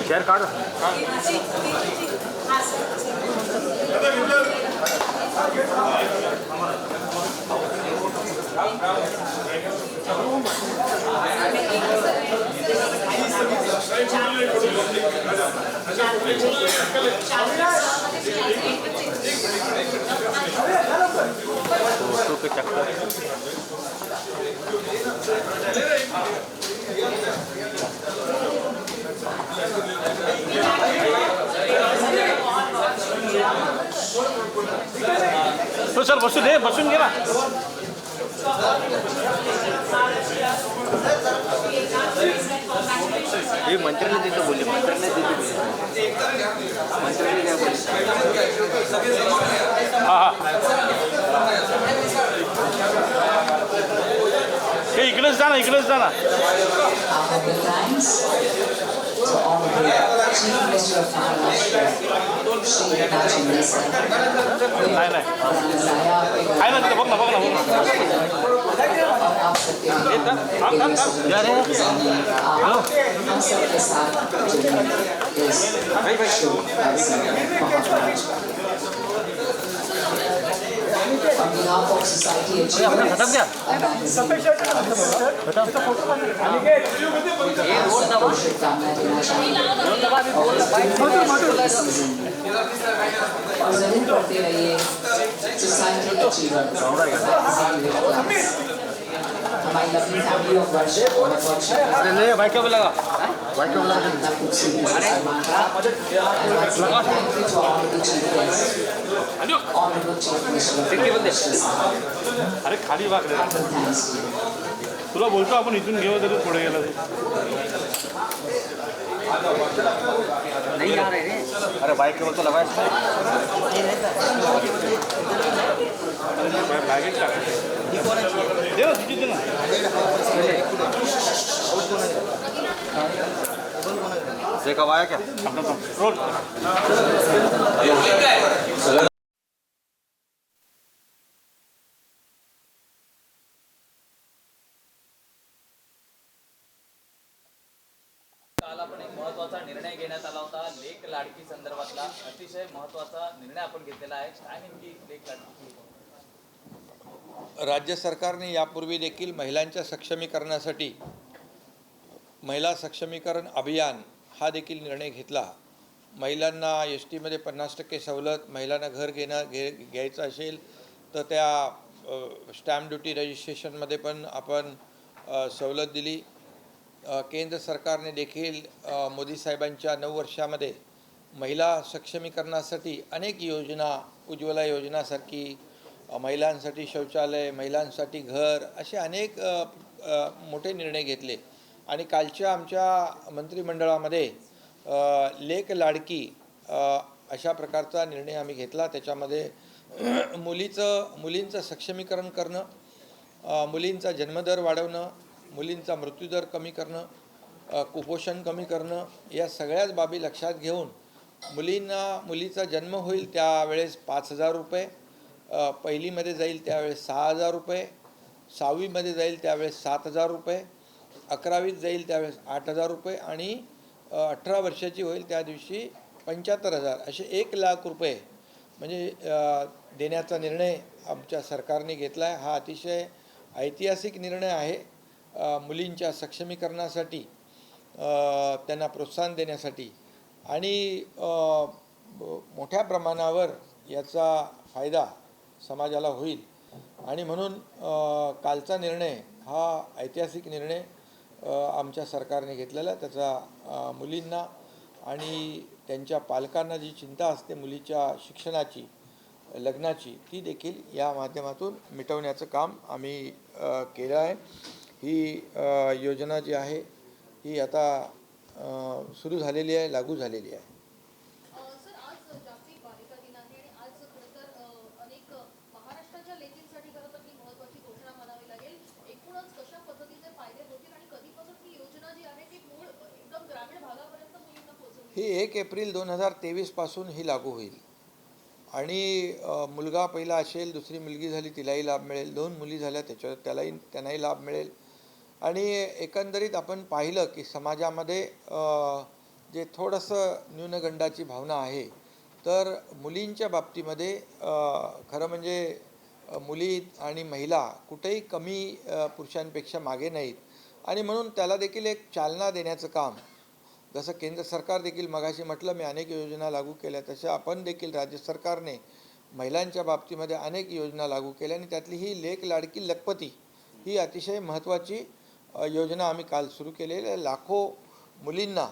Share काढ तो चल बसून दे, बसून घे ना. हे मंत्र्याने देतो बोलले, मंत्र्याने देतो मंत्र्याने काय बोलले. हा हे इकडेच जा ना, इकडेच जा ना. नाही नाही आहे ना तिथे, बघ ना बघ ना बघ ना. On behalf of Society Achievers, और जरूर पढ़ते रहिए सोसाइटी अचीवर्स. हमारी लवली फैमिली ऑफ वर्शिप और वर्शिप भाई क्या बोलेगा भाई क्या बोलेगा. Thank you to all the chief guests, Honorable Chief Minister. अरे खाली वागले Thanks to you. तुला बोलतो आपण इथून घेऊ तरी पुढे गेला नाही आ रहे रे. अरे बाइक के बोलतो लगाय बॅगेट टाक दे ना तुझी दे ना. जे का वाया क्या अपना रोड काल आपण एक महत्त्वाचा निर्णय घेण्यात आला होता. लेक लाडकी संदर्भातला अतिशय महत्त्वाचा निर्णय आपण घेतलेला आहे. काय नेमकी लेक लाडकी? राज्य सरकारने यापूर्वी देखील महिलांच्या सक्षमीकरणासाठी महिला सक्षमीकरण अभियान हा देखील निर्णय घेतला. महिलांना एस टीमध्ये 50% सवलत, महिलांना घर घ्यायचं असेल तर त्या स्टॅम्प ड्युटी रजिस्ट्रेशनमध्ये पण आपण सवलत दिली. केंद्र सरकारने देखील मोदी साहेबांच्या 9 वर्षामध्ये महिला सक्षमीकरणासाठी अनेक योजना, उज्ज्वला योजनासारखी, महिलांसाठी शौचालय, महिलांसाठी घर, असे अनेक मोठे निर्णय घेतले. आणि कालच्या आमच्या मंत्रिमंडळामध्ये लेक लाडकी अशा प्रकारचा निर्णय आम्ही घेतला. त्याच्यामध्ये मुलींचं सक्षमीकरण करणं, मुलींचा जन्मदर वाढवणं, मुलींचा मृत्यूदर कमी करणं, कुपोषण कमी करणं, या सगळ्याच बाबी लक्षात घेऊन मुलीचा जन्म होईल त्यावेळेस 5,000 रुपये, पहिलीमध्ये जाईल त्यावेळेस 6,000 रुपये, 6वीमध्ये जाईल त्यावेळेस 7,000 रुपये, 11वीत जाईल त्यावेळेस 8,000 रुपये आणि 18 वर्षाची होईल त्या दिवशी 75,000, असे 1,00,000 रुपये म्हणजे देण्याचा निर्णय आमच्या सरकारने घेतला आहे. हा अतिशय ऐतिहासिक निर्णय आहे. मुलींच्या सक्षमीकरणासाठी, त्यांना प्रोत्साहन देण्यासाठी आणि मोठ्या प्रमाणावर याचा फायदा समाजाला होईल. आणि म्हणून कालचा निर्णय हा ऐतिहासिक निर्णय आमच्या सरकारने घेतलेला. त्याचा मुलींना आणि त्यांच्या पालकांना जी चिंता असते मुलीच्या शिक्षणाची, लग्नाची ती देखील या माध्यमातून मिटवण्याचं काम आम्ही केलं आहे. ही योजना जी आहे ही आता सुरू झालेली आहे, लागू झालेली आहे. सर, आज जागतिक बालिका दिन आहे आणि आज खरं तर अनेक महाराष्ट्राच्या लेकींसाठी खरं तर ही महत्त्वाची घोषणा म्हणावी लागेल. एकूणच कशा पद्धतीचे फायदे होतील आणि कधीपासून ही योजना जी आहे ती मूळ एकदम ग्रामीण भागापर्यंत मुलींना पोहोचेल? ही 1 एप्रिल 2023 पासून ही लागू होईल आणि मुलगा पहिला असेल, दुसरी मुलगी झाली तिलाही लाभ मिळेल, 2 मुली झाल्या त्यांनाही लाभ मिळेल. आणि एकंदरीत आपण पाहिलं की समाजामध्ये जे थोडंसं न्यूनगंडाची भावना आहे, तर मुलींच्या बाबतीमध्ये खरं म्हणजे मुली आणि महिला कुठेही कमी पुरुषांपेक्षा मागे नाहीत. आणि म्हणून त्याला देखील एक चालना देण्याचं काम, जसं केंद्र सरकार देखील मगाशी म्हटलं मी अनेक योजना लागू केल्या, तसं आपण देखील राज्य सरकारने महिलांच्या बाबतीमध्ये अनेक योजना लागू केल्या आणि त्यातली ही लेक लाडकी लखपती ही अतिशय महत्त्वाची योजना आम्ही काल सुरू केलेली आहे. लाखो मुलींना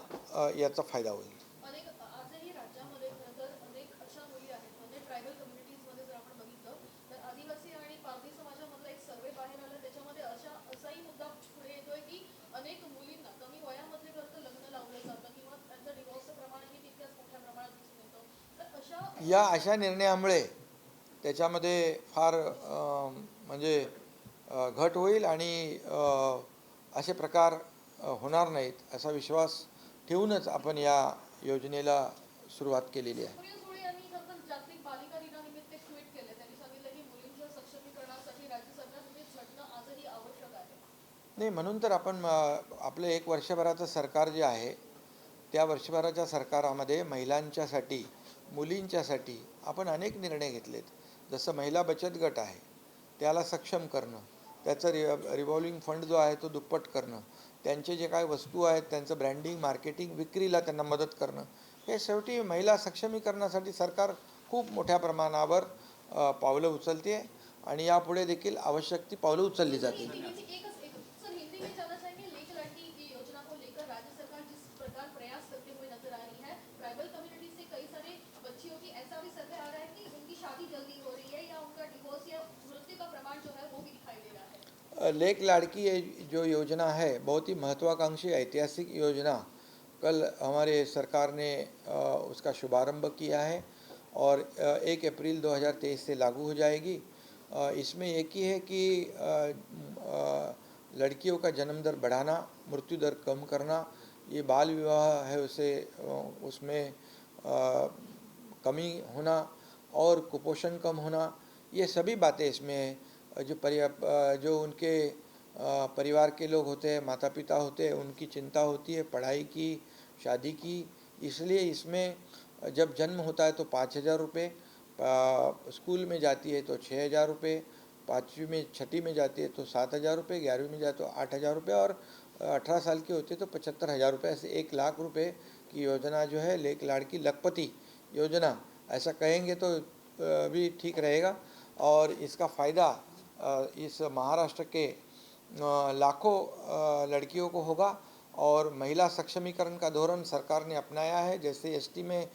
याचा फायदा होईल. आजही राज्यामध्ये खरं तर अनेक अशा मुली आहेत, म्हणजे ट्रायबल कम्युनिटीजमध्ये जर आपण बघितलं तर आदिवासी आणि पारधी समाजामधला एक सर्वे बाहेर आला, त्याच्यामध्ये असाही मुद्दा पुढे येतोय की अनेक मुलींना कमी वयामध्ये खरं तर लग्न लावलं जातं किंवा त्यांचं डिवोर्सचं प्रमाणही तितक्याच मोठ्या प्रमाणात दिसून येतं. तर अशा निर्णयामुळे त्याच्यामध्ये फार म्हणजे घट होईल आणि असे प्रकार होणार नाहीत असा विश्वास ठेवूनच आपण या योजनेला सुरुवात केलेली आहे. सुप्रिया सुळे यांनी खरं तर जागतिक बालिका दिनानिमित्त एक ट्विट केले. त्यांनी सांगितलं की मुलींच्या सक्षमीकरणासाठी राज्य सरकारमध्ये झटणं आजही आवश्यक आहे. नाही, म्हणून तर आपण आपलं 1 वर्षभराचं सरकार जे आहे त्या वर्षभराच्या सरकारामध्ये महिलांच्यासाठी, मुलींच्यासाठी आपण अनेक निर्णय घेतलेत. जसं महिला बचत गट आहे त्याला सक्षम करणं, त्याचं रिव्हॉल्विंग फंड जो आहे तो दुप्पट करणं, त्यांचे जे काय वस्तू आहेत त्यांचं ब्रँडिंग, मार्केटिंग, विक्रीला त्यांना मदत करणं, हे शेवटी महिला सक्षमीकरणासाठी सरकार खूप मोठ्या प्रमाणावर पावलं उचलते आहे आणि यापुढे देखील आवश्यक ती पावलं उचलली जातील. सर, हिंदी में जानना चाहेंगे लेक लड़की की योजना को लेकर राज्य सरकार जिस प्रकार प्रयास करते हुए नजर आ रही है, ट्राइबल कम्युनिटी से कई सारे बच्चियों की ऐसा भी सर्वे आ रहा है कि उनकी शादी जल्दी हो रही है या उनका डिवोर्स या मृत्यु का प्रमाण जो है वो भी दिखाई दे रहा है. लेक लाड़की ये जो योजना है बहुत ही महत्वाकांक्षी ऐतिहासिक योजना, कल हमारे सरकार ने उसका शुभारंभ किया है और 1 अप्रैल 2023 से लागू हो जाएगी. इसमें एक ही है कि लड़कियों का जन्म दर बढ़ाना, मृत्यु दर कम करना, ये बाल विवाह है उसे उसमें कमी होना और कुपोषण कम होना, ये सभी बातें इसमें है. जो उनके परिवार के लोग होते हैं, माता पिता होते हैं, उनकी चिंता होती है पढ़ाई की, शादी की. इसलिए इसमें जब जन्म होता है तो 5,000 रुपये, स्कूल में जाती है तो 6,000 रुपये, 5वीं में 6ठी में जाती है तो 7,000 रुपये, 11वीं में जाती है तो 8,000 रुपये और 18 साल की होती है तो 75,000 रुपये. ऐसे 1 लाख रुपये की योजना जो है लेक लाड़की लखपति योजना, ऐसा कहेंगे तो भी ठीक रहेगा. और इसका फ़ायदा इस महाराष्ट्र के लाखों लड़कियों को होगा. और महिला सक्षमीकरण का धोरण सरकार ने अपनाया है. जैसे एसटी में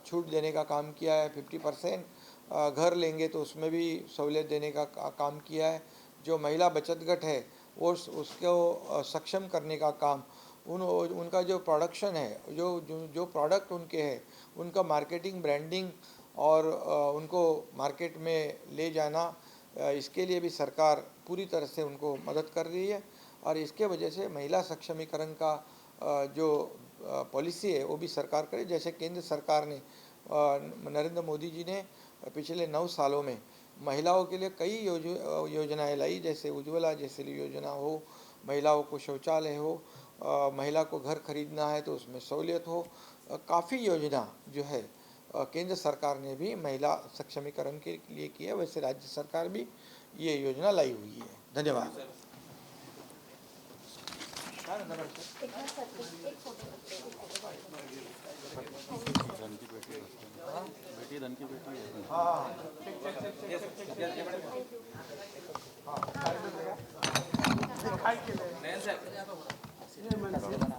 छूट देने का काम किया है, 50%, घर लेंगे तो उसमें भी सहूलियत देने का काम किया है. जो महिला बचत गट है वो उसको सक्षम करने का काम, उनका जो प्रोडक्शन है, जो प्रोडक्ट उनके हैं उनका मार्केटिंग, ब्रांडिंग और उनको मार्केट में ले जाना, इसके लिए भी सरकार पूरी तरह से उनको मदद कर रही है. और इसके वजह से महिला सक्षमीकरण का जो पॉलिसी है वो भी सरकार करे. जैसे केंद्र सरकार ने, नरेंद्र मोदी जी ने पिछले 9 सालों में महिलाओं के लिए कई योजनाएं लाई, जैसे उज्ज्वला जैसी योजना हो, महिलाओं को शौचालय हो, महिला को घर खरीदना है तो उसमें सहूलियत हो. काफ़ी योजना जो है केंद्र सरकार ने भी महिला सक्षमीकरण के लिए की है. वैसे राज्य सरकार भी ये योजना लाई हुई है. धन्यवाद.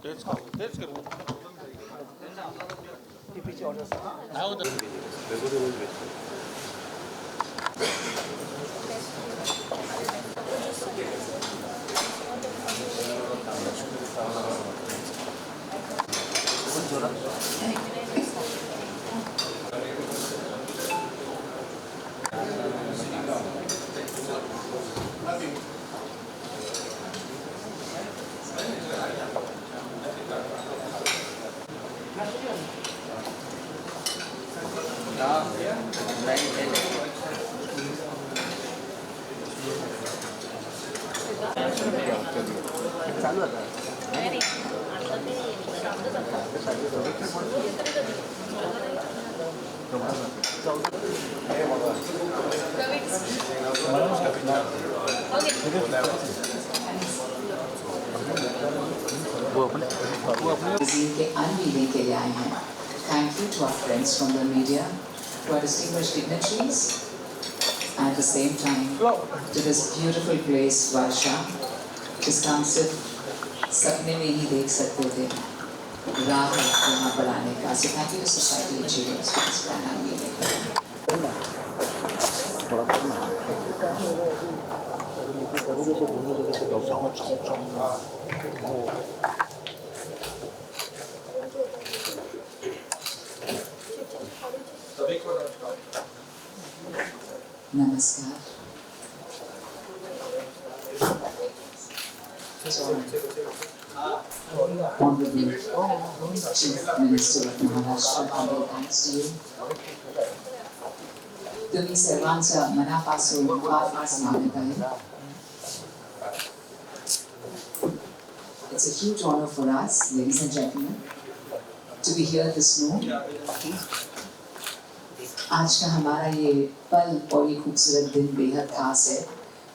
तेच करू. magazine के अनवीलिंग के लिए आए हैं. Thank you to our friends from the media, to our distinguished dignitaries, and at the same time to this beautiful place Varsha, जिसका हम सिर्फ सपने में ही देख सकते थे. राह यहाँ पर आने का. So thank you to Society Achievers for this grand unveiling. नमस्कार. Honorable Chief Minister of Maharashtra, humble thanks to you. तुम्ही सर्वांचा मनापासून फार फार स्वागत आहे. It's a huge honor for us, ladies and gentlemen, to be here this noon. आज का हमारा ये पल और ये खूबसूरत दिन बेहद खास है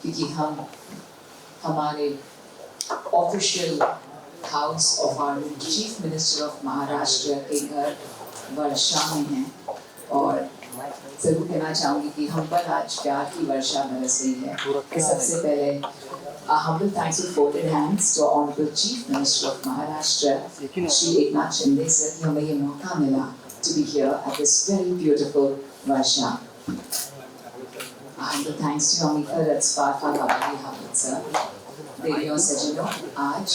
क्योंकि हम हमारे official house of our chief minister of Maharashtra के घर वर्षा में हैं और जरूर कहना चाहूँगी कि हम पर आज प्यार की वर्षा बरस रही है. सबसे पहले humble thanks with folded hands to our honorable Chief Minister of Maharashtra, Shri Eknath Shinde sir, कि हमें ये मौका मिला to be here at this very beautiful Varsha. Humble thanks to Amita Ratsparka Babali Hamid sir. देवियों सज्जनों, आज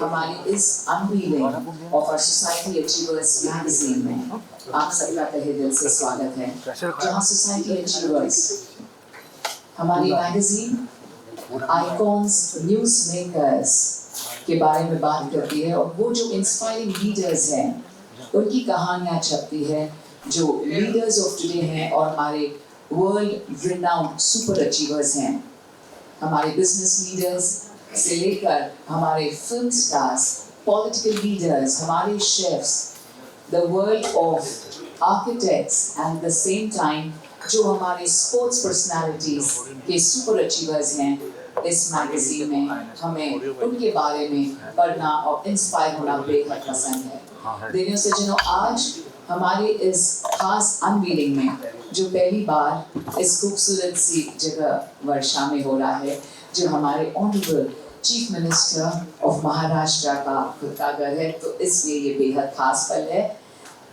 हमारी इस unveiling of our Society Achievers magazine में आप सबका तहे दिल से स्वागत है. जहाँ Society Achievers हमारी मैगजीन आइकॉन्स, न्यूज़ मेकर्स के बारे में बात करती है और वो जो इंस्पायरिंग लीडर्स हैं उनकी कहानियाँ छपती है जो लीडर्स ऑफ टुडे हैं और हमारे वर्ल्ड रिनाउंड सुपर अचीवर्स हैं. हमारे बिजनेस लीडर्स से लेकर हमारे फिल्म स्टार्स, पॉलिटिकल लीडर्स, हमारे chefs, the world of architects and the same time जो हमारे स्पोर्ट्स पर्सनालिटीज के सुपर अचीवर्स हैं. इस मैगजीन में हमें उनके बारे में पढ़ना और इंस्पायर होना बेहद पसंद है. देवियों सज्जनों, आज हमारे इस खास अनवीलिंग में जो पहली बार इस खूबसूरत सी जगह वर्षा में हो रहा है, जो हमारे honourable chief minister of Maharashtra का खुद का घर है, तो इसलिए ये बेहद खास पल है.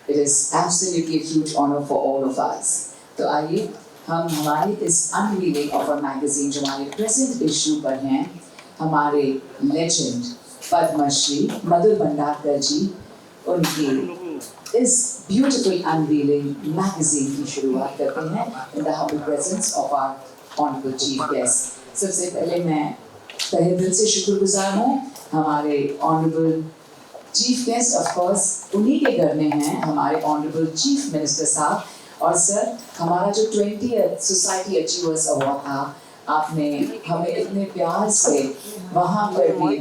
It is absolutely a huge honor for all of us. तो आइए हम हमारे इस अनवीलिंग ऑफ अ मैगजीन जो हमारे प्रेजेंट इशू पर हैं, हमारे लेजेंड पद्मश्री मधुर भंडारकर जी, उनकी इस ब्यूटीफुल अनवीलिंग मैगजीन की शुरुआत करते हैं in the humble presence of our honourable chief guest. सबसे पहले मैं तहे दिल से शुक्रगुजार हूँ हमारे honourable chief guest, of course उन्हीं के घर में हैं हमारे ऑनरेबल चीफ मिनिस्टर साहब. और सर, हमारा जो 20th सोसाइटी अचीवर्स अवार्ड था, आपने हमें इतने प्यार से वहाँ पर भी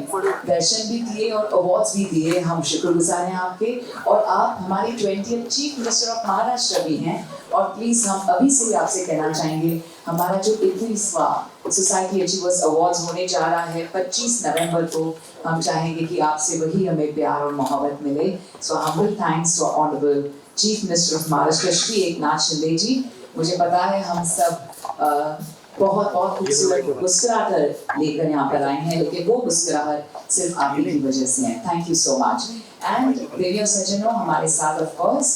दर्शन भी दिए और अवार्ड्स भी दिए. हम शुक्रगुजार हैं आपके. और आप हमारे 20th chief minister of Maharashtra भी हैं. और प्लीज़ हम अभी से ही आपसे कहना चाहेंगे, हमारा जो 21वां सोसाइटी अचीवर्स अवार्ड्स होने जा रहा है 25 नवंबर को, हम चाहेंगे कि आपसे वही हमें प्यार और मोहब्बत मिले. So humble thanks to honourable chief minister of Maharashtra Shri Eknath Shinde ji. मुझे पता है हम सब बहुत बहुत खूबसूरत मुस्कुराकर लेकर यहाँ पर आए हैं, लेकिन वो मुस्कुराहट सिर्फ आप ही की वजह से है. Thank you so much. And देवियों सज्जनों, हमारे साथ ऑफ कोर्स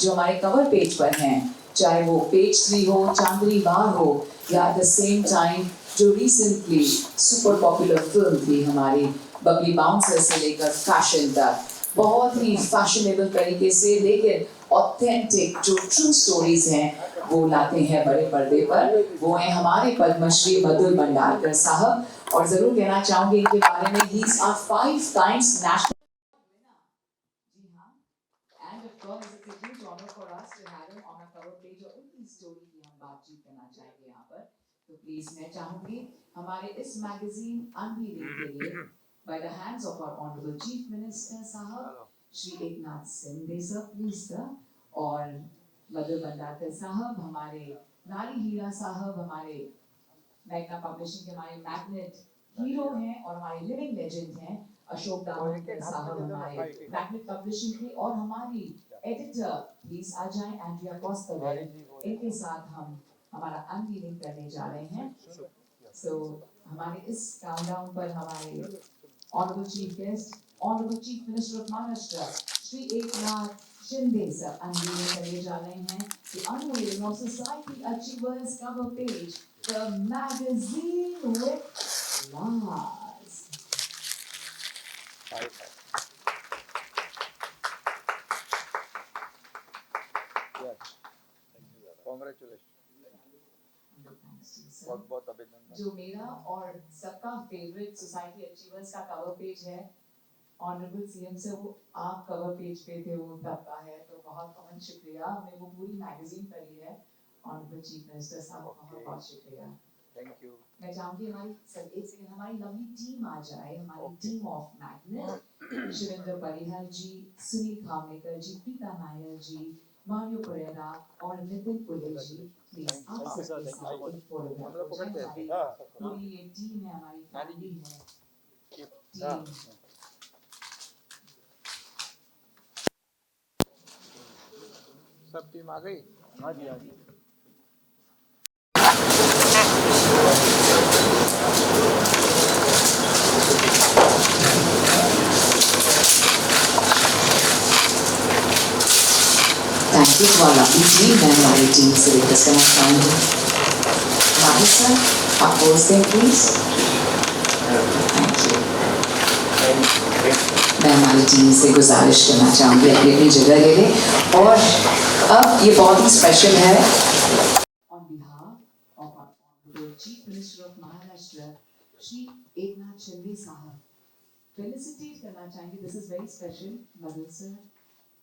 जो हमारे कवर पेज पर हैं चाहे वो पेज 3 हो, चांदनी बार हो, या एट द सेम टाइम जो रिसेंटली सुपर पॉपुलर फिल्म थी हमारी बबली बाउंसर से लेकर फैशन तक, बहुत ही फैशनेबल तरीके से लेकिन ऑथेंटिक जो ट्रू स्टोरीज हैं वो लाते हैं बड़े पर्दे पर। वो हैं हमारे पद्मश्री मधुर भंडारकर साहब, और जरूर कहना चाहूंगी इनके बारे में, he is our 5 times national and of course it's a huge honor for us to have him on our cover page, और उनकी स्टोरी की हम बातचीत करना चाहेंगे यहाँ पर। तो प्लीज मैं चाहूंगी हमारे इस मैगजीन अनवीलिंग के लिए by the hands of our honorable chief minister साहब Shri Eknath Shinde sir, please sir, और मधुर भंडारकर साहब, हमारे नारी हीरा साहब, हमारे मैग्ना पब्लिशिंग के हमारे मैग्नेट हीरो हैं और हमारे लिविंग लेजेंड हैं अशोक दामोदर साहब हमारे मैग्नेट पब्लिशिंग के, और हमारी एडिटर प्लीज आ जाएं एंड्रिया कॉस्टलर, इनके साथ हम हमारा अनवीलिंग करने जा रहे हैं। सो हमारे इस काउंटडाउन पर हमारे honourable chief guest, honourable chief minister of Maharashtra Shri Eknath Shinde sir unveiling करने जा रहे हैं the unveiling of Society Achievers cover page, the magazine with Lars. Congratulation, बहुत बहुत अभिनंदन। जो मेरा और सबका फेवरेट सोसाइटी अचीवर्स का कवर पेज है, ऑनरेबल सीएम से वो आप कवर पेज पे थे, वो तब का है, तो बहुत बहुत शुक्रिया, हमने वो पूरी मैगजीन पढ़ी है। ऑनरेबल चीफ मिनिस्टर साहब बहुत बहुत शुक्रिया, थैंक यू। मैं चाहूंगी हमारी सब एक सेकंड हमारी लवली टीम आ जाए, हमारी team of magnet, Shivendra Parihar ji, Sunil Khamnekar ji, Preeta Nair ji, Mario Pereira और नितिन पुले जी, प्लीज आप सबके साथ एक फोटोग्राफ हो जाए। पूरी ये टीम है, हमारी फैमिली है टीम। सब टीम आ गई? हाँ जी, हाँ जी। Thank you to our lovely team, मैं हमारी टीम से रिक्वेस्ट करना चाहूँगी, राहुल सर आप पोज दें प्लीज। Thank you. मैं हमारी टीम से गुजारिश करना चाहूँगी अपनी अपनी जगह ले लें, और अब ये बहुत ही स्पेशल है। On behalf of our honorable Chief Minister of Maharashtra, Shri Eknath Shinde साहब, फेलिसिटेट करना चाहेंगे। This is very special. Madhur sir,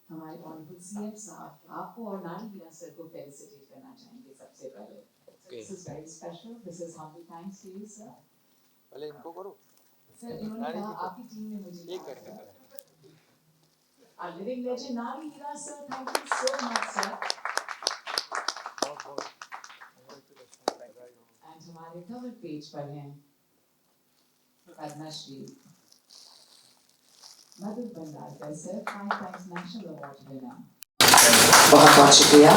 हमारे ऑनरेबल सीएम साहब, आपको और नारी हीरा सर को फेलिसिटेट करना चाहेंगे सबसे पहले। This is very special, this is humble thanks to you sir. पहले इनको करो सर, इन्होंने कहा आपकी टीम ने मुझे एक करके Our living legend Nari Hira sir, thank you so much sir. And हमारे कवर पेज पर हैं Padmashri Madhur Bhandarkar sir, 5 times national award winner. बहुत बहुत शुक्रिया।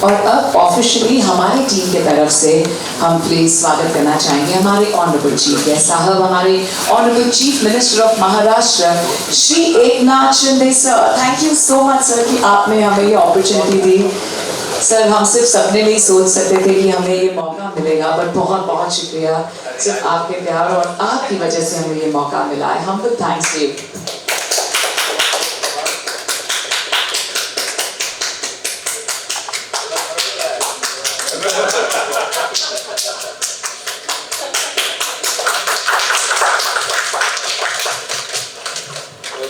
और अब ऑफिशियली हमारी टीम के तरफ से हम प्लीज स्वागत करना चाहेंगे हमारे ऑनरेबल चीफ गेस्ट साहब, हमारे honourable chief minister of Maharashtra Shri Eknath Shinde sir. Thank you so much sir कि आपने हमें ये अपॉर्चुनिटी दी। सर, हम सिर्फ सपने में ही सोच सकते थे कि हमें ये मौका मिलेगा, बट बहुत बहुत शुक्रिया, सिर्फ आपके प्यार और आपकी वजह से हमें ये मौका मिला है। Humble thanks to you.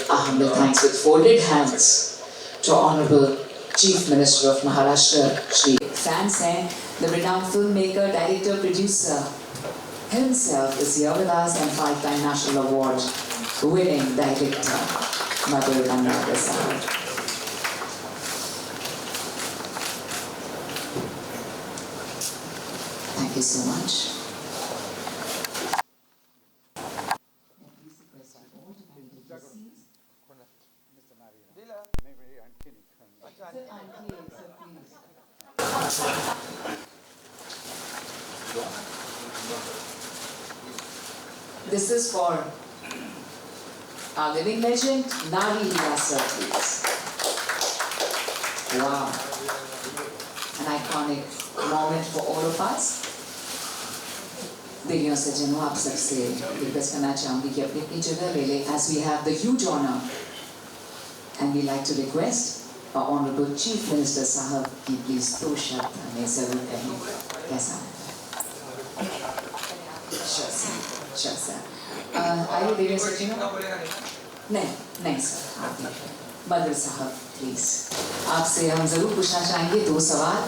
Humble thanks with folded hands to Honorable Chief Minister of Maharashtra, Shri Fans hain, the renowned filmmaker, director, producer himself is here with us, and 5-time national award winning director Madhur Bhandarkar Sahab. Thank you so much. This is for our living legend, Nari Hira sir, please. Wow. iconic moment for all of us. देवियों से जनों आप सबसे request करना चाहूँगी कि अपनी अपनी जगह ले लें as we have the huge honor and we like to request our honorable Chief Minister साहब की please दो शब्द हमें जरूर कहें कैसा है? Sure sir. आइए देवियों से जनों नहीं सर आप बदर साहब प्लीज आपसे हम ज़रूर पूछना चाहेंगे दो सवाल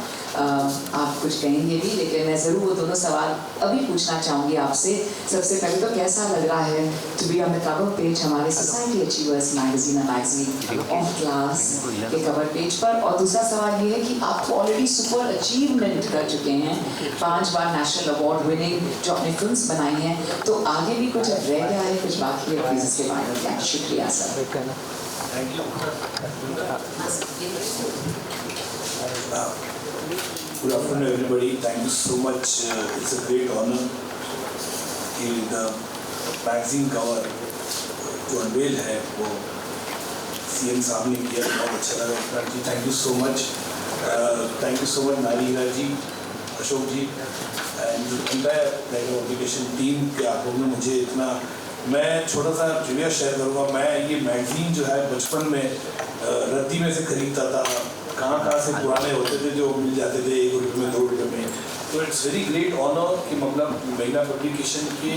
आप कुछ कहेंगे भी लेकिन मैं ज़रूर वो दोनों सवाल अभी पूछना चाहूँगी आपसे। सबसे पहले तो कैसा लग रहा है to be on the cover page हमारे society achievers magazine of class के कवर पेज पर, और दूसरा सवाल ये है कि आप तो ऑलरेडी सुपर अचीवमेंट कर चुके हैं, 5 बार नेशनल अवार्ड विनिंग जो आपने फिल्म्स बनाई हैं, तो आगे भी कुछ रह गया है, कुछ बाकी है प्लीज इसके बारे में क्या? शुक्रिया sir. Thank you. Good afternoon, everybody. Thank you so much. It's a great honor. The magazine cover जो अनवेल है वो CM साहब ने किया, बहुत अच्छा लगा जी। Thank you so much. Thank you so much नारी हीरा जी, अशोक जी and the entire publication team के आप लोगों ने मुझे इतना, मैं छोटा सा ट्रिविया शेयर करूँगा। मैं ये मैगजीन जो है बचपन में रद्दी में से खरीदता था, कहाँ से पुराने होते थे जो मिल जाते थे 1 रुपये में 2 रुपये में। तो इट्स वेरी ग्रेट ऑनर कि मतलब महिला पब्लिकेशन के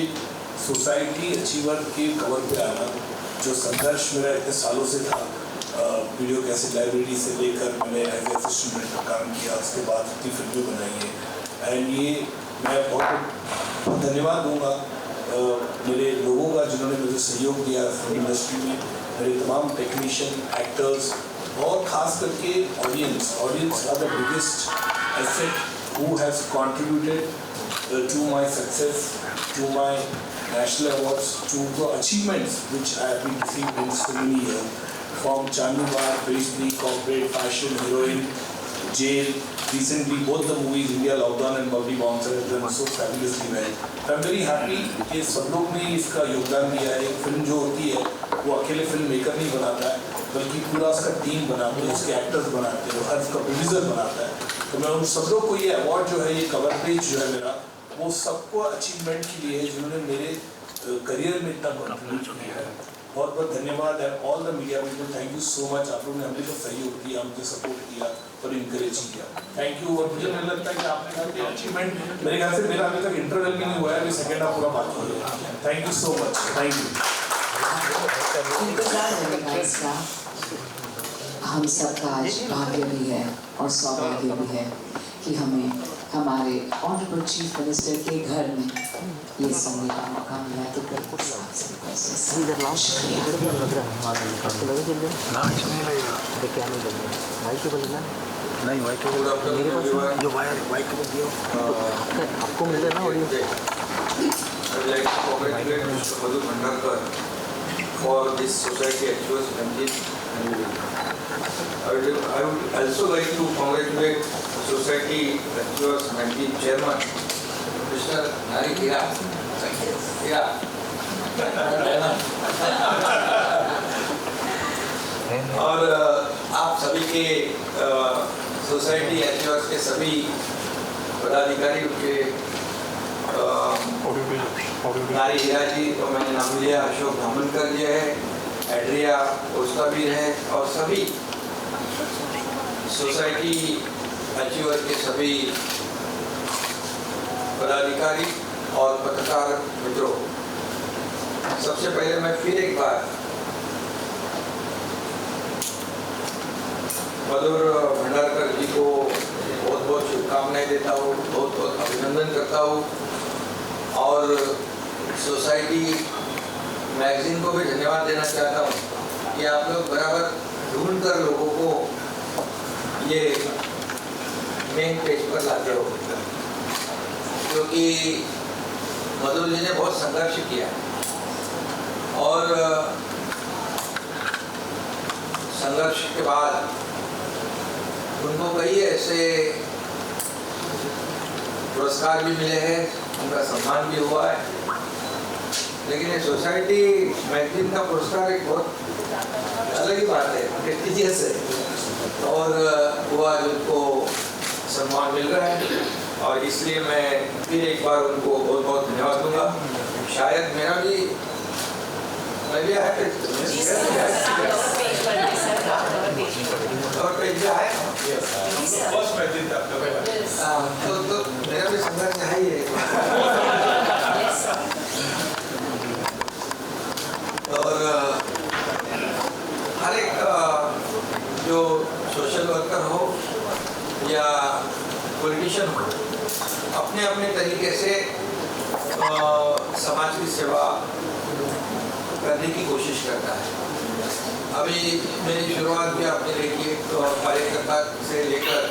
सोसाइटी अचीवर के कवर पे आना, जो संघर्ष मेरा इतने सालों से था। वीडियो कैसेट लाइब्रेरी से लेकर मैंने एज ए असिस्टेंट काम किया, उसके बाद इतनी फिल्में बनाई हैं। एंड ये मैं बहुत धन्यवाद दूँगा मेरे लोगों का जिन्होंने मुझे सहयोग दिया फिल्म इंडस्ट्री में, मेरे तमाम टेक्नीशियन, एक्टर्स और ख़ास करके audience are the biggest asset who has contributed to my success, to my national awards, to the achievements which I have been received in so many years, from Chandu Bar, Pastry, Corporate, Fashion, Heroine, Jail. Recently, both the movies, India Lockdown and Bubbly Bouncer, have done so fabulously well. I'm very happy कि सब लोग ने इसका योगदान दिया है। एक film जो होती है वो अकेले फिल्म मेकर नहीं बनाता है, बल्कि पूरा उसका टीम बनाते हैं, उसके एक्टर्स बनाते हैं, हर उसका प्रोड्यूसर बनाता है। तो मैं उन सब लोग को ये अवार्ड जो है, ये कवर पेज जो है मेरा, वो सबको अचीवमेंट के लिए है जिन्होंने मेरे करियर में इतना कंट्रीब्यूट किया है। बहुत बहुत धन्यवाद है all the media people, thank you so much. आप लोगों ने हमेशा सहयोग किया, मुझे सपोर्ट किया और इनकरेज किया, थैंक यू। और मुझे नहीं लगता कि आपने कहा कि अचीवमेंट मेरे ख्याल से मेरा अभी तक इंटरवल भी नहीं हुआ है, अभी सेकेंड हाफ पूरा बाकी है। Thank you so much, thank you. इंतजार रहेगा इसका, हम सबका आज भाग्य भी है और सौभाग्य भी है कि हमें हमारे ऑनरेबल चीफ मिनिस्टर के घर में ये सुनने का मौका मिला। तो आपको मिले ना मधु Bhandarkar for this society achievers magazine. I would also like to congratulate Society Achievers magazine chairman, Mr. Nari Hira. और आप सभी के सोसाइटी अचीवर्स के सभी पदाधिकारी के नारी हीरा जी तो मैंने नाम लिया, अशोक धामनकर जी है, एड्रिया उसका भी है, और सभी सोसाइटी अचीवर के सभी पदाधिकारी और पत्रकार मित्रों, सबसे पहले मैं फिर एक बार मधुर भंडारकर जी को बहुत बहुत शुभकामनाएं देता हूँ, बहुत बहुत अभिनंदन करता हूँ, और सोसाइटी मैगजीन को भी धन्यवाद देना चाहता हूँ कि आप लोग बराबर ढूंढ कर लोगों को ये मेन पेज पर लाते हो, क्योंकि मधुर जी ने बहुत संघर्ष किया और संघर्ष के बाद उनको कई ऐसे पुरस्कार भी मिले हैं, उनका सम्मान भी हुआ है, लेकिन ये सोसाइटी मैगजीन का पुरस्कार एक बहुत अलग ही बात है, प्रेस्टिजियस है, और वो आज उनको सम्मान मिल रहा है और इसलिए मैं फिर एक बार उनको बहुत बहुत धन्यवाद दूंगा। शायद मेरा भी मैं भी आया और पेज भी आया तो मेरा भी संघर्ष है ही और हर एक जो सोशल वर्कर हो या पॉलिटिशियन हो अपने अपने तरीके से समाज की सेवा करने की कोशिश करता है। अभी मेरी शुरुआत भी आपने देखी, एक कार्यकर्ता से लेकर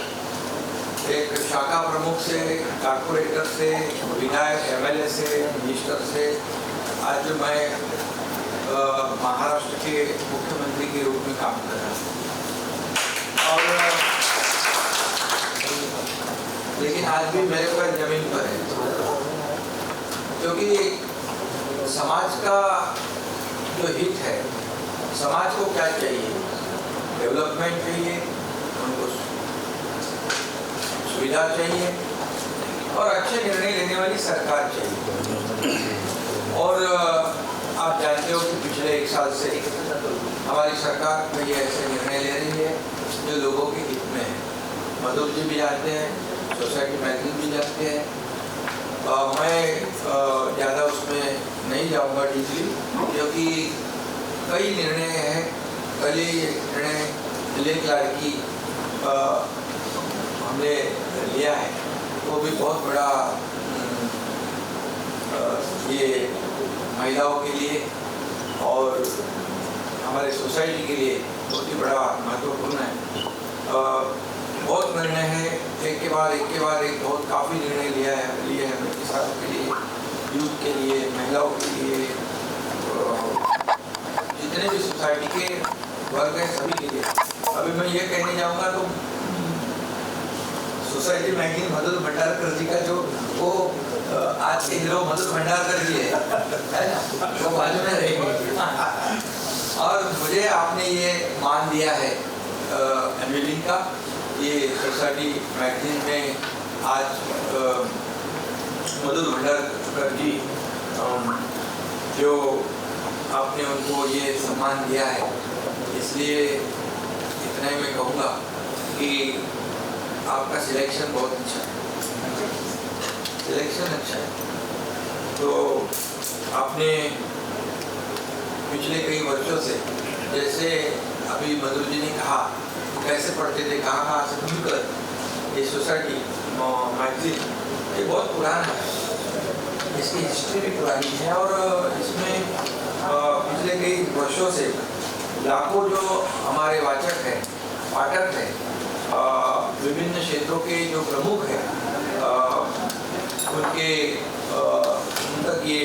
एक शाखा प्रमुख से, कारपोरेटर से, विधायक, एमएलए से, मिनिस्टर से, आज मैं महाराष्ट्र के मुख्यमंत्री के रूप में काम कर रहा हूँ और लेकिन आज भी मेरे पैर जमीन पर है क्योंकि समाज का जो हित है, समाज को क्या चाहिए, डेवलपमेंट चाहिए, उनको सुविधा चाहिए और अच्छे निर्णय लेने वाली सरकार चाहिए। और आप जानते हो कि पिछले 1 साल से हमारी सरकार कई ऐसे निर्णय ले रही है जो लोगों के हित में है। मधुर जी भी जानते हैं, सोसाइटी मैगजीन भी जानते हैं। मैं ज़्यादा उसमें नहीं जाऊंगा डीपली क्योंकि कई निर्णय हैं। कल ही निर्णय लेक लाड़की हमने लिया है, वो भी बहुत बड़ा ये महिलाओं के लिए और हमारे सोसाइटी के लिए बहुत ही बड़ा महत्वपूर्ण है। बहुत निर्णय है, एक के बाद एक बहुत काफ़ी निर्णय लिए हैं किसानों के लिए, यूथ के लिए, महिलाओं के लिए, जितने भी सोसाइटी के वर्ग हैं सभी के लिए। अभी मैं ये कहने जाऊँगा तो सोसाइटी मैगजीन मधुर भंडारकर जी का जो वो आज के हीरो मधुर भंडारकर जी है ना, वो बाजू में रहेंगे। और मुझे आपने ये मान दिया है एमएलए का, ये सोसाइटी मैगजीन में आज मधुर भंडारकर जी जो आपने उनको ये सम्मान दिया है, इसलिए इतना ही मैं कहूँगा कि आपका सिलेक्शन बहुत अच्छा है, सिलेक्शन अच्छा है। तो आपने पिछले कई वर्षों से, जैसे अभी मधुर जी ने कहा कैसे पढ़ते थे, कहाँ से मिलकर ये सोसाइटी मैगजीन ये बहुत पुराना है, इसकी हिस्ट्री भी पुरानी है और इसमें पिछले कई वर्षों से लाखों जो हमारे वाचक हैं, पाठक हैं, विभिन्न क्षेत्रों के जो प्रमुख हैं उन तक ये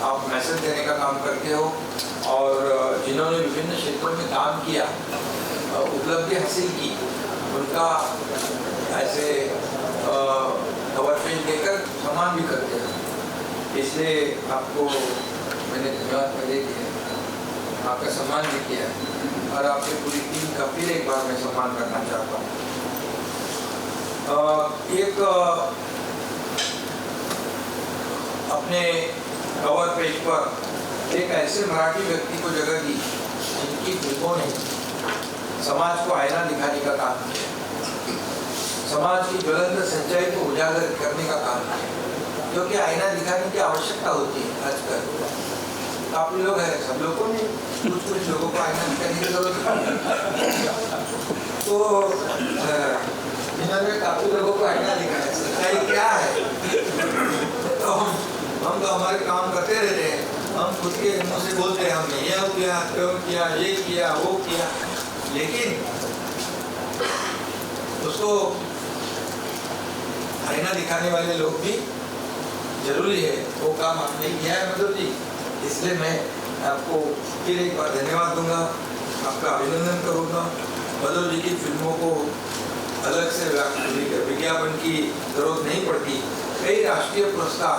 आप मैसेज देने का काम करते हो और जिन्होंने विभिन्न क्षेत्रों में काम किया, उपलब्धि हासिल की, उनका ऐसे कवर पेज देकर सम्मान भी करते हैं। इसलिए आपको मैंने धन्यवाद पहले किया, आपका सम्मान भी किया और आपकी पूरी टीम का फिर एक बार मैं सम्मान करना चाहता हूँ। एक अपने कवर पेज पर एक ऐसे मराठी व्यक्ति को जगह दी जिनकी फिल्मों ने समाज को आईना दिखाने का काम किया, समाज की ज्वलंत सच्चाई को उजागर करने का काम किया, क्योंकि आईना दिखाने की आवश्यकता होती है आजकल। काफी लोग हैं, सब लोगों ने कुछ लोगों को आईना दिखाने की जरूरत है, तो इन्होंने काफी लोगों को आईना दिखाया सच्चाई क्या है। तो हम तो हमारे काम करते रहते हैं, हम खुद के मुँह से बोलते हैं हमने ये किया, क्यों किया, ये किया, वो किया, लेकिन उसको आईना दिखाने वाले लोग भी जरूरी है, वो काम आपने किया है मधुर जी, इसलिए मैं आपको फिर एक बार धन्यवाद दूंगा, आपका अभिनंदन करूंगा। मधुर जी की फिल्मों को अलग से विज्ञापन की जरूरत नहीं पड़ती। कई राष्ट्रीय पुरस्कार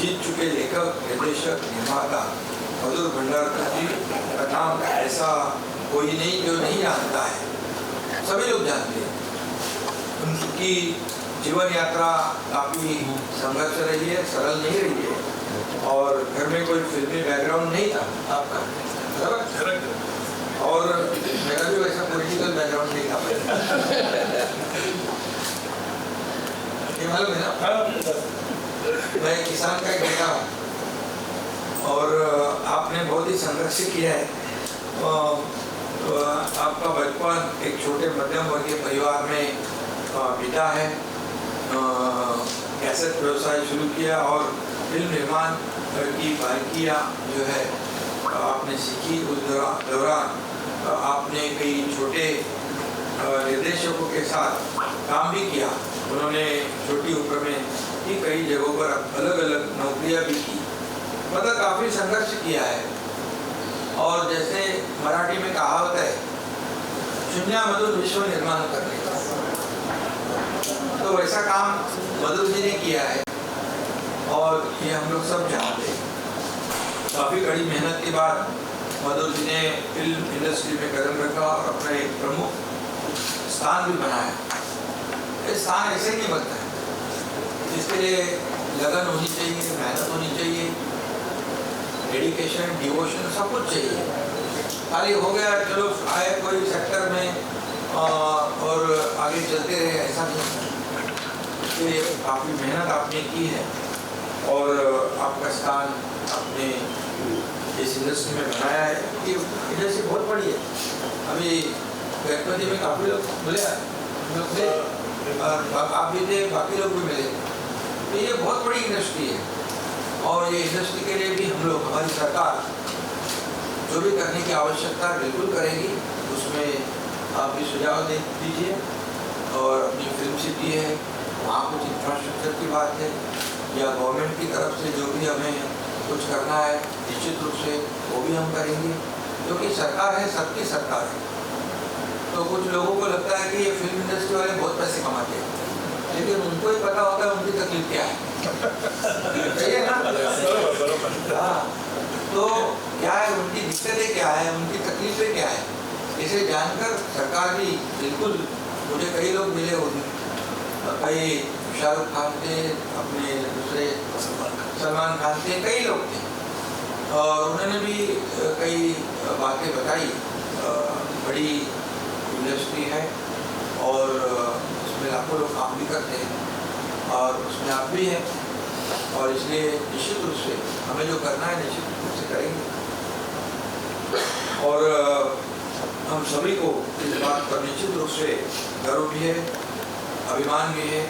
जीत चुके लेखक, निर्देशक, निर्माता मधुर भंडारकर जी का नाम ऐसा कोई नहीं जो नहीं जानता है, सभी लोग जानते हैं। उनकी जीवन यात्रा काफ़ी संघर्ष रही है, सरल नहीं रही है, और घर में कोई फिल्मी बैकग्राउंड नहीं था आपका, और मेरा भी वैसा पॉलिटिकल बैकग्राउंड नहीं था। ये मालूम है ना, मैं किसान का एक बेटा हूँ, और आपने बहुत ही संघर्ष किया है। आपका बचपन एक छोटे मध्यम वर्गीय परिवार में बीता है। कैसेट व्यवसाय शुरू किया और फिल्म निर्माण की बारीकियाँ जो है आपने सीखी। उस दौरान आपने कई छोटे निर्देशकों के साथ काम भी किया। उन्होंने छोटी उम्र में ही कई जगहों पर अलग अलग नौकरियां भी की, मतलब काफ़ी संघर्ष किया है। और जैसे मराठी में कहावत है, शून्यामधून विश्व निर्माण करने का, तो वैसा काम मधुर जी ने किया है, और ये हम लोग सब जानते हैं। काफ़ी कड़ी मेहनत के बाद मधुर जी ने फिल्म इंडस्ट्री में कदम रखा और अपना एक प्रमुख स्थान भी बनाया। ये स्थान ऐसे नहीं बनता है, इसके लिए लगन होनी चाहिए, मेहनत होनी चाहिए, डेडिकेशन, डिवोशन सब कुछ चाहिए। खाली हो गया चलो आए कोई सेक्टर में और आगे चलते रहे, ऐसा नहीं। इसके लिए काफ़ी मेहनत आपने की है, और आपका स्थान आपने इस इंडस्ट्री में बनाया है। ये इंडस्ट्री बहुत बड़ी है। अभी गणपति में काफ़ी लोग मिले, आप भी थे, बाकी लोग भी मिले। तो ये बहुत बड़ी इंडस्ट्री है, और ये इंडस्ट्री के लिए भी हम लोग, हमारी सरकार जो भी करने की आवश्यकता बिल्कुल करेगी। उसमें आप भी सुझाव दे दीजिए। और अपनी फिल्म सिटी है, वहाँ कुछ इंफ्रास्ट्रक्चर की बात है, या गवर्नमेंट की तरफ से जो भी हमें कुछ करना है, निश्चित रूप से वो भी हम करेंगे, क्योंकि सरकार है, सबकी सरकार है। तो कुछ लोगों को लगता है कि ये फिल्म इंडस्ट्री वाले बहुत पैसे कमाते हैं, लेकिन उनको ही पता होता है उनकी तकलीफ क्या है। सही है ना? हाँ, तो क्या है, उनकी दिक्कतें क्या है, उनकी तकलीफें क्या है, इसे जानकर सरकार भी बिल्कुल, मुझे कई लोग मिले होंगे, कई शाहरुख खान थे, अपने दूसरे सलमान खान थे, कई लोग थे, और उन्होंने भी कई बातें बताई। बड़ी इंडस्ट्री है, और उसमें लाखों लोग काम भी करते हैं, और उसमें आप भी हैं, और इसलिए निश्चित रूप से हमें जो करना है निश्चित रूप से करेंगे। और हम सभी को इस बात पर निश्चित रूप से गर्व भी है, अभिमान भी है।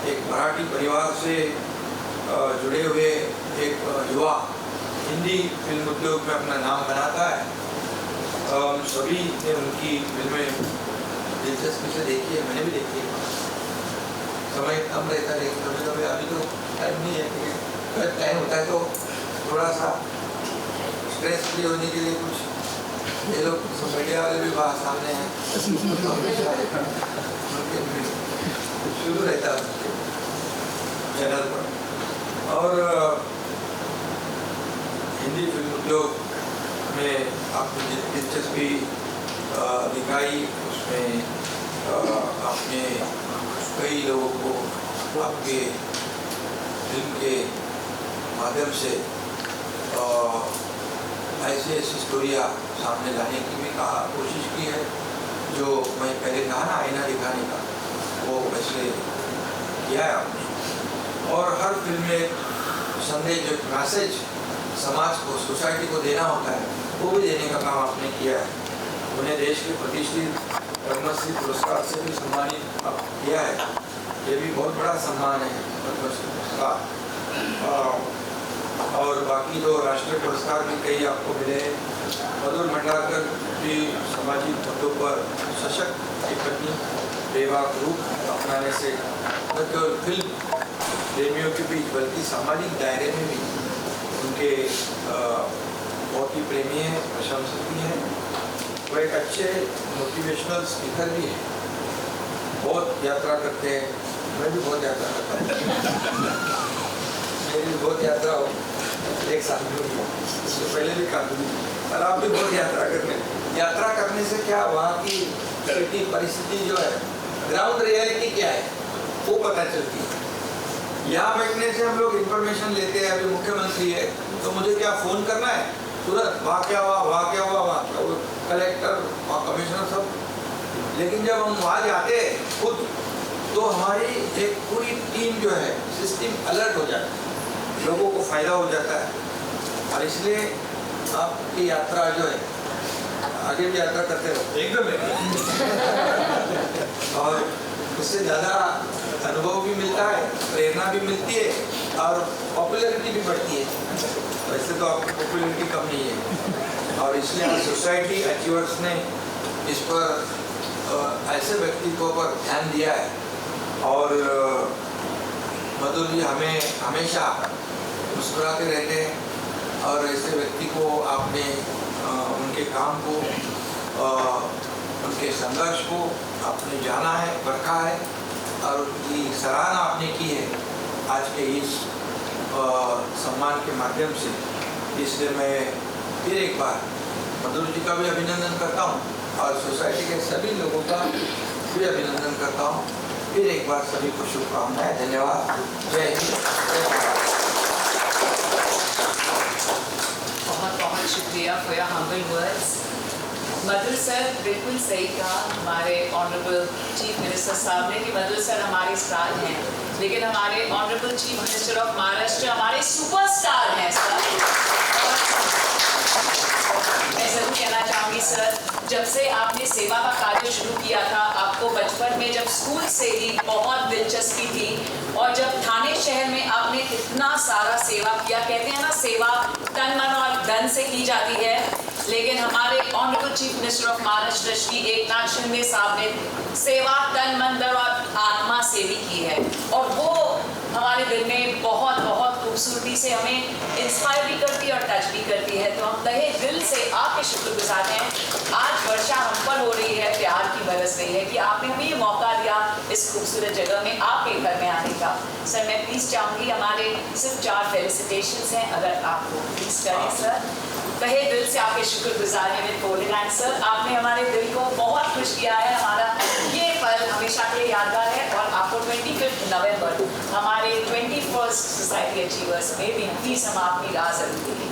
एक मराठी परिवार से जुड़े हुए एक युवा हिंदी फिल्म उद्योग में अपना नाम बनाता है। हम सभी ने उनकी फिल्में दिलचस्पी से देखी है, मैंने भी देखी है। समय कम रहता है, कभी कभी अभी तो टाइम नहीं है, अगर टाइम होता है तो थोड़ा सा स्ट्रेस फ्री होने के लिए कुछ ये लोग मीडिया वाले भी बाहर सामने हैं, शुरू रहता है चैनल पर। और हिंदी फिल्म उद्योग में आपने दिलचस्पी दिखाई, उसमें आपने कई लोगों को आपके फिल्म के माध्यम से ऐसी स्टोरियाँ सामने लाने की भी कोशिश की है। जो मैं पहले कहा ना, आईना दिखाने का, वो वैसे किया है आपने। और हर फिल्म में संदेश, जो मैसेज समाज को, सोसाइटी को देना होता है, वो भी देने का काम आपने किया है। उन्हें देश के प्रतिष्ठित पद्मश्री पुरस्कार से भी सम्मानित किया है। ये भी बहुत बड़ा सम्मान है, पद्मश्री पुरस्कार। और बाकी जो राष्ट्रीय पुरस्कार भी कई आपको मिले हैं। मधुर भंडारकर भी सामाजिक मुद्दों पर सशक्त टिप्पणी, बेबाक रूप अपनाने से न केवल फिल्म प्रेमियों के बीच बल्कि सामाजिक दायरे में भी उनके बहुत ही प्रेमी हैं, प्रशंसनीय हैं। वो एक अच्छे मोटिवेशनल स्पीकर भी हैं, बहुत यात्रा करते हैं। मैं भी बहुत यात्रा करता हूँ, मेरी बहुत यात्रा हो, एक साल में हुई, इससे पहले भी काफ़ी। और आप भी बहुत यात्रा करने से क्या, वहाँ की सिटी परिस्थिति जो है ग्राउंड रियलिटी क्या है वो पता चलती है। यहाँ बैठने से हम लोग इन्फॉर्मेशन लेते हैं। अभी मुख्यमंत्री है तो मुझे क्या फ़ोन करना है तुरंत, वहाँ क्या हुआ, वहाँ क्या हुआ, वहाँ क्या हुआ, कलेक्टर वहाँ कमिश्नर सब। लेकिन जब हम वहाँ जाते हैं खुद तो हमारी एक पूरी टीम जो है सिस्टम अलर्ट हो जाता है, लोगों को फ़ायदा हो जाता है। और इसलिए आपकी यात्रा जो है आगे भी यात्रा करते रहो एकदम और उससे ज़्यादा अनुभव भी मिलता है, प्रेरणा भी मिलती है और पॉपुलैरिटी भी बढ़ती है। वैसे तो आपकी पॉपुलैरिटी कम नहीं है और इसलिए सोसाइटी अचीवर्स ने इस पर ऐसे व्यक्तित्वों पर ध्यान दिया है। और मधुर जी हमें हमेशा मुस्कुराते रहते हैं और ऐसे व्यक्ति को आपने उनके काम को उनके संघर्ष को आपने जाना है, परखा है और उनकी सराहना आपने की है आज के इस सम्मान के माध्यम से। इसलिए मैं फिर एक बार मधुर जी का भी अभिनंदन करता हूँ और सोसाइटी के सभी लोगों का भी अभिनंदन करता हूँ। फिर एक बार सभी को शुभकामनाएं। धन्यवाद। जय हिंद। बहुत बहुत शुक्रिया for your humble words. Madhur sir बिल्कुल सही कहा हमारे ऑनरेबल चीफ मिनिस्टर साहब ने कि मधुर सर हमारे स्टार हैं, लेकिन हमारे honourable chief minister of Maharashtra हमारे सुपरस्टार हैं सर। मैं जरूर कहना चाहूँगी सर, जब से आपने सेवा का कार्य शुरू किया था, आपको बचपन में जब स्कूल से ही बहुत दिलचस्पी थी और जब थाने शहर में आपने इतना सारा सेवा किया, कहते हैं ना सेवा तन मन और धन से की जाती है, लेकिन हमारे honourable chief minister of Maharashtra Shri Eknath Shinde साहब ने सेवा तन मन धन और आत्मा से भी की है और वो हमारे दिल में बहुत बहुत खूबसूरती से हमें इंस्पायर भी करती है और टच भी करती है। तो हम तहे दिल से आपके शुक्रगुजार हैं। आज वर्षा हम पर हो रही है, प्यार की बरस रही है कि आपने हमें ये मौका दिया इस खूबसूरत जगह में आपके घर में आने का। सर मैं प्लीज़ चाहूँगी, हमारे सिर्फ 4 फेलिसिटेशंस हैं, अगर आप वो प्लीज़ करें सर। तहे दिल से आपके शुक्रगुजार हैं विद गोल्डन हैंड सर। आपने हमारे दिल को बहुत खुश किया है। हमारा ये पल हमेशा के लिए यादगार है और आपको 25 नवंबर हमारे 21st सोसाइटी अचीवर्स में भी प्लीज हम आपकी राह जरूर देंगे।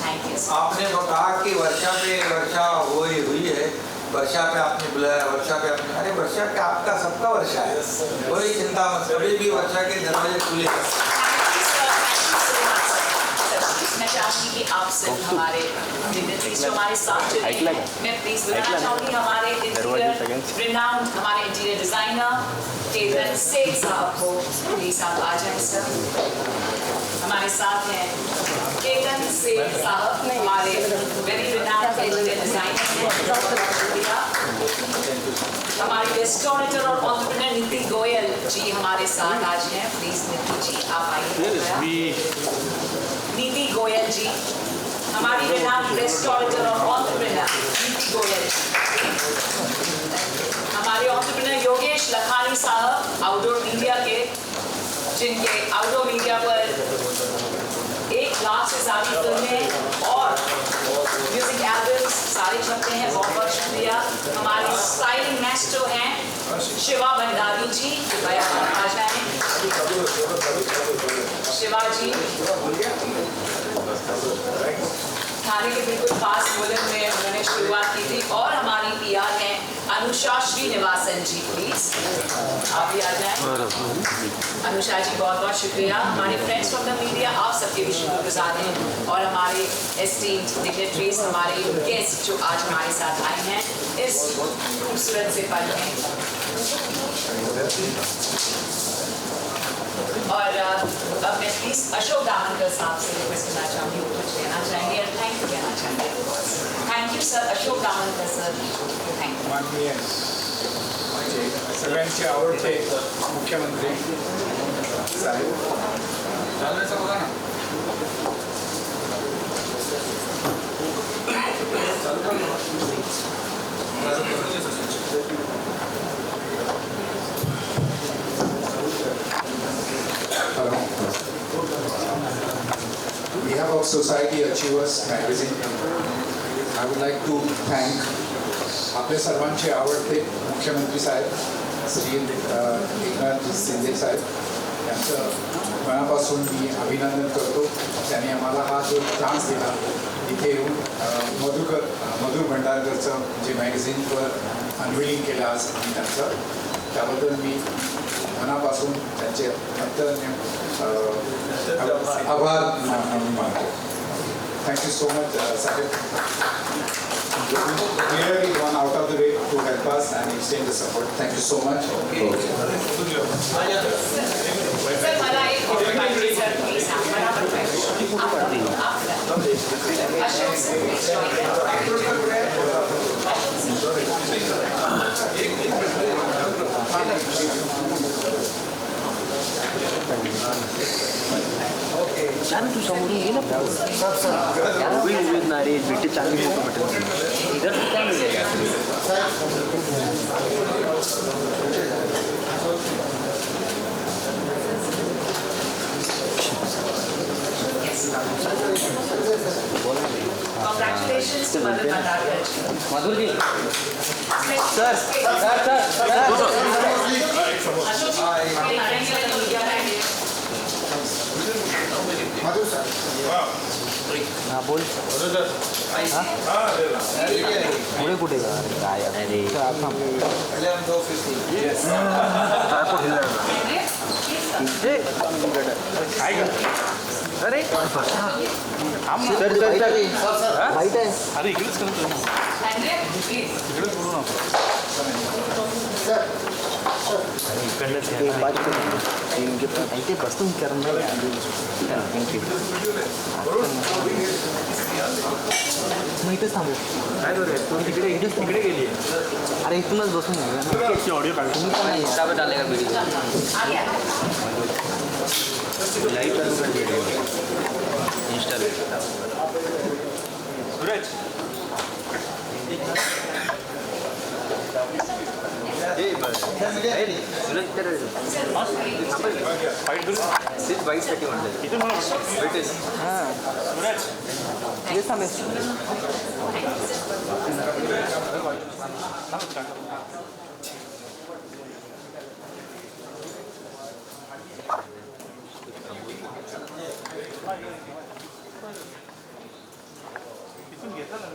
Thank you. आपने वो कहा कि वर्षा पे वर्षा हुई है, वर्षा पे आपने बुलाया, वर्षा पे आपने, अरे वर्षा पे आपका सबका वर्षा है, कोई चिंता मत, कभी भी वर्षा के दरवाजे खुले। मैं चाहूँगी कि आप सिर्फ हमारे डिग्नेटरीज जो हमारे साथ जुड़े हैं, मैं प्लीज बुलाना चाहूँगी हमारे रिनाउंड हमारे इंटीरियर डिजाइनर केतन सेठ साहब को। प्लीज आप आ जाएं सर। हमारे साथ हैं केतन सेठ साहब, हमारे वेरी रिनाउंड इंटीरियर डिजाइनर हैं। हमारे रेस्टोरेटर और एंटरप्रेन्योर नीति गोयल जी हमारे साथ आज हैं। प्लीज नीति जी आप आइए। नीति गोयल जी हमारी रिनाउंड रेस्टोरेटर और एंटरप्रेन्योर नीति गोयल जी। हमारे एंटरप्रेन्योर योगेश लखानी साहब आउटडोर मीडिया के, जिनके आउटडोर मीडिया पर 1 लाख से ज़्यादा फिल्में और म्यूजिक एल्बम्स सारे छपते हैं। बहुत बहुत शुक्रिया। हमारे स्टाइलिंग मास्टर हैं शिवा भंडारी जी, कृपया आ जाएं। शिवा जी थाने के बिल्कुल पास मुल्क में उन्होंने शुरुआत की थी। और हमारी PR हैं अनुषा श्रीनिवासन जी, प्लीज आप भी आ जाएं। अनुषा जी बहुत बहुत शुक्रिया। हमारे फ्रेंड्स फ्रॉम द मीडिया आप सबके भी शुक्रगुजार हैं और हमारे एस्टीम्ड डिग्नेटरीज, हमारे गेस्ट जो आज हमारे साथ आए हैं इस खूबसूरत से पल में। और अब मैं प्लीज अशोक दामनकर साहब से रिक्वेस्ट करना चाहूँगी, वो कुछ कहना चाहेंगे और थैंक यू कहना चाहेंगे। Thank you sir. Ashok Damankar sir, thank you. माननीय सगळ्यांचे आवडते मुख्यमंत्री साहेब, On behalf of Society Achievers magazine, I would like to thank आपले सर्वांचे आवडते मुख्यमंत्री साहेब श्री एकनाथ शिंदे साहेब यांचं मनापासून मी अभिनंदन करतो. त्यांनी आम्हाला हा जो चान्स दिला इथे येऊन मधुर भंडारकरचं जे मॅगझिनवर अनविलिंग केलं आज आम्ही त्यांचं, त्याबद्दल मी मनापासून त्यांचे आभार मानतो. Thank you so much Saheb. Really gone out of the way to help us and extend the support. Thank you so much. Sir मला एक गोष्ट पाहिजे सर, प्लीज मला पण पाहिजे. अशोक सर प्लीज छान तू समोरून ये ना बेटे चांगली फोटो भेटेल इधर से क्या मिलेगा Congratulations to Madhur Bhandarkar. Madhur ji Sir, हाँ बोल पुढे कुठे काय अरे अरे माहित आहे अरे इकडेच करतो इकडेच बोलू ना इकडे बसून करणार मग इथेच थांबू काय करू तिकडे तिकडे गेली अरे इथूनच बसून घेऊया ऑडिओ काढ तुम्ही पण नाही इंस्टा पे डालेगा वीडियो लाइव इंस्टा पे सूरज फाईट करू सिर्फ बाईकसाठी म्हणतात किती मला भेटेल हां सूरज ये थांबे इथून घेतला ना